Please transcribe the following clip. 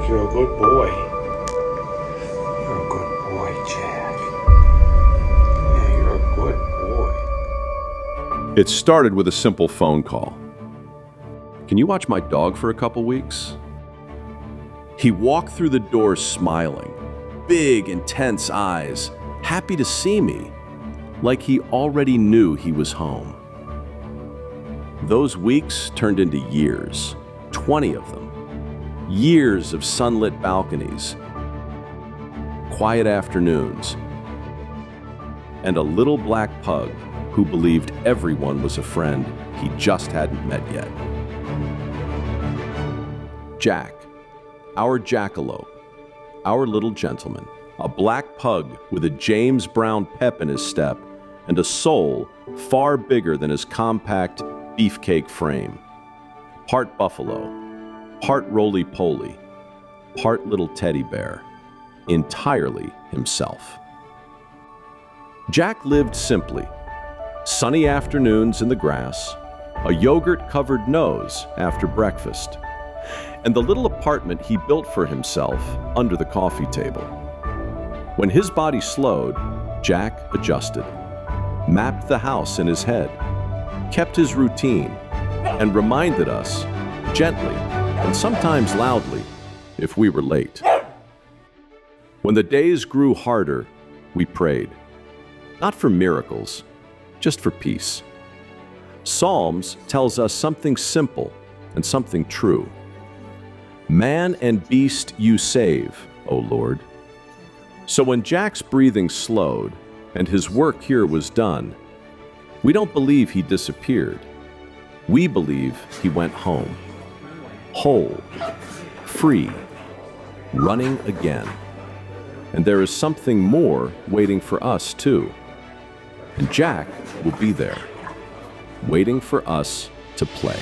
You're a good boy. You're a good boy, Jack. Yeah, you're a good boy. It started with a simple phone call. Can you watch my dog for a couple weeks? He walked through the door smiling, big, intense eyes, happy to see me, like he already knew he was home. Those weeks turned into years, 20 of them. Years of sunlit balconies, quiet afternoons, and a little black pug who believed everyone was a friend he just hadn't met yet. Jack, our jackalope, our little gentleman, a black pug with a James Brown pep in his step and a soul far bigger than his compact beefcake frame. Part buffalo, part roly-poly, part little teddy bear, entirely himself. Jack lived simply. Sunny afternoons in the grass, a yogurt-covered nose after breakfast, and the little apartment he built for himself under the coffee table. When his body slowed, Jack adjusted, mapped the house in his head, kept his routine, and reminded us, gently and sometimes loudly, if we were late. When the days grew harder, we prayed. Not for miracles, just for peace. Psalms tells us something simple and something true. Man and beast you save, O Lord. So when Jack's breathing slowed and his work here was done, we don't believe he disappeared. We believe he went home. Whole, free, running again. And there is something more waiting for us too. And Jack will be there, waiting for us to play.